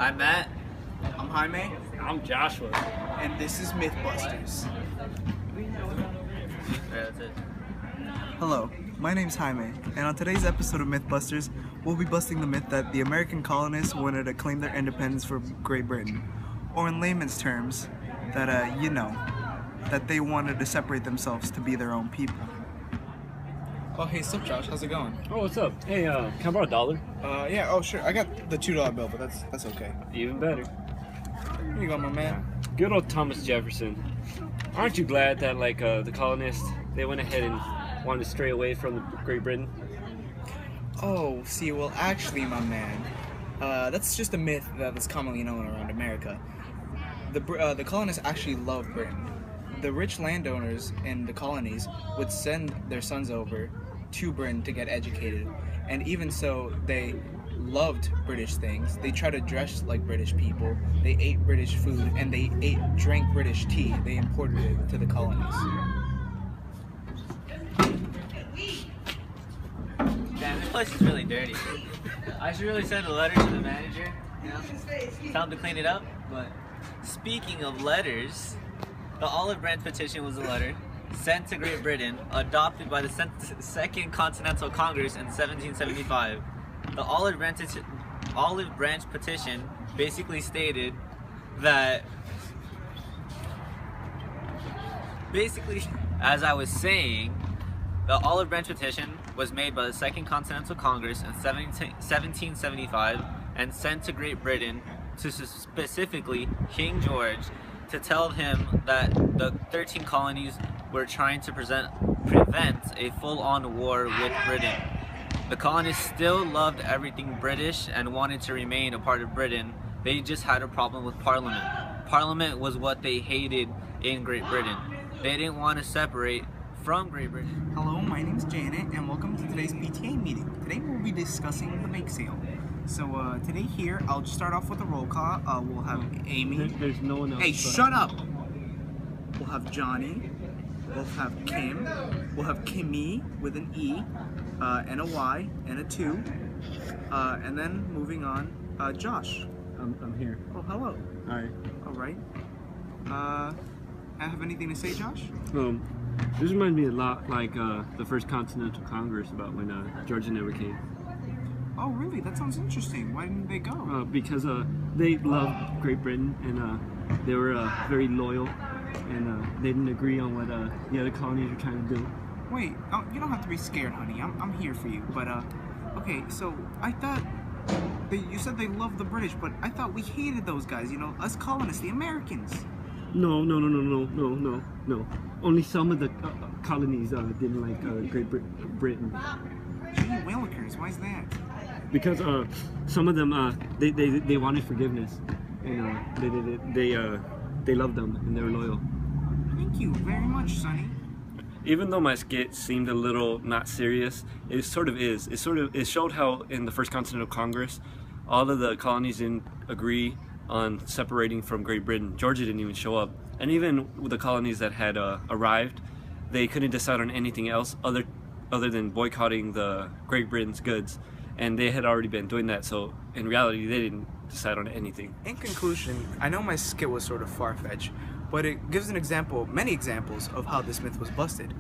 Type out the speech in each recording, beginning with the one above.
I'm Matt. I'm Jaime. I'm Joshua. And this is Mythbusters. That's it. Hello, my name's Jaime, and on today's episode of Mythbusters, we'll be busting the myth that the American colonists wanted to claim their independence for Great Britain. Or in layman's terms, that, that they wanted to separate themselves to be their own people. Oh, hey, sup, Josh? How's it going? Oh, what's up? Hey, can I borrow $1? Yeah, oh, sure. I got the $2 bill, but that's okay. Even better. Here you go, my man. Good old Thomas Jefferson. Aren't you glad that, the colonists, they went ahead and wanted to stray away from Great Britain? Oh, see, well, actually, my man, that's just a myth that's commonly known around America. The colonists actually loved Britain. The rich landowners in the colonies would send their sons over to Britain to get educated, and even so, they loved British things. They tried to dress like British people, they ate British food, and they drank British tea. They imported it to the colonies. Damn, this place is really dirty. I should really send a letter to the manager, tell him to clean it up. But speaking of letters, the Olive Branch Petition was a letter sent to Great Britain, adopted by the Second Continental Congress in 1775. The Olive Branch Petition basically stated that, as I was saying, the Olive Branch Petition was made by the Second Continental Congress in 1775 and sent to Great Britain to specifically King George to tell him that the 13 colonies were trying to prevent a full-on war with Britain. The colonists still loved everything British and wanted to remain a part of Britain. They just had a problem with Parliament. Parliament was what they hated in Great Britain. They didn't want to separate from Great Britain. Hello, my name's Janet, and welcome to today's PTA meeting. Today we'll be discussing the bake sale. So today here, I'll just start off with a roll call. We'll have Amy. There's no one else. Hey, shut up! We'll have Johnny. We'll have Kim. We'll have Kimmy with an E, and a Y, and a 2. And then moving on, Josh. I'm here. Oh, hello. Hi. All right. Have anything to say, Josh? This reminds me a lot like the First Continental Congress about when Georgia never came. Oh, really? That sounds interesting. Why didn't they go? Because they loved Great Britain and they were very loyal, and they didn't agree on what the other colonies were trying to do. Wait, oh, you don't have to be scared, honey. I'm here for you. But okay, so I thought you said they loved the British, but I thought we hated those guys. You know, us colonists, the Americans. No. Only some of the colonies didn't like Great Britain. Gee willikers, why is that? Because some of them they wanted forgiveness, and they loved them and they were loyal. Thank you very much, Sonny. Even though my skit seemed a little not serious, it sort of is. It showed how in the First Continental Congress, all of the colonies didn't agree on separating from Great Britain. Georgia didn't even show up, and even with the colonies that had arrived, they couldn't decide on anything else other than boycotting the Great Britain's goods, and they had already been doing that. So in reality, they didn't decide on anything. In conclusion, I know my skit was sort of far-fetched, but it gives many examples of how this myth was busted.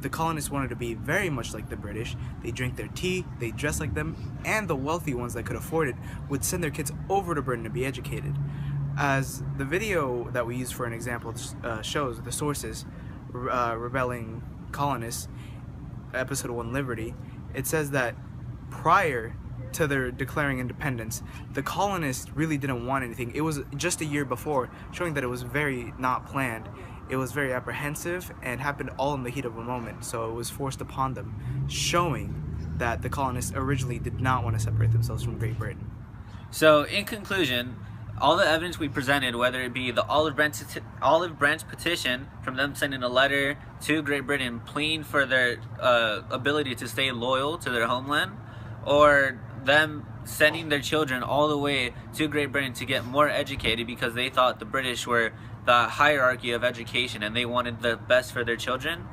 The colonists wanted to be very much like the British. They drank their tea, they dressed like them, and the wealthy ones that could afford it would send their kids over to Britain to be educated. As the video that we use for an example shows, the sources, Rebelling Colonists, episode 1, Liberty, it says that prior to their declaring independence, the colonists really didn't want anything. It was just a year before, showing that it was very not planned. It was very apprehensive and happened all in the heat of a moment, so it was forced upon them, showing that the colonists originally did not want to separate themselves from Great Britain. So, in conclusion, all the evidence we presented, whether it be the Olive Branch Petition, from them sending a letter to Great Britain pleading for their ability to stay loyal to their homeland, or them sending their children all the way to Great Britain to get more educated because they thought the British were the hierarchy of education and they wanted the best for their children,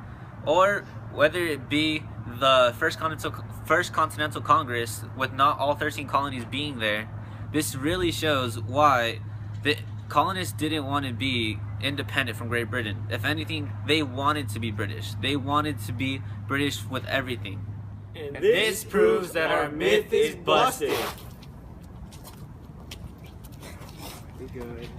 or whether it be the First Continental Congress with not all 13 colonies being there, This really shows why the colonists didn't want to be independent from Great Britain. If anything, they wanted to be British. They wanted to be British with everything. And this proves that our myth is busted. Be good.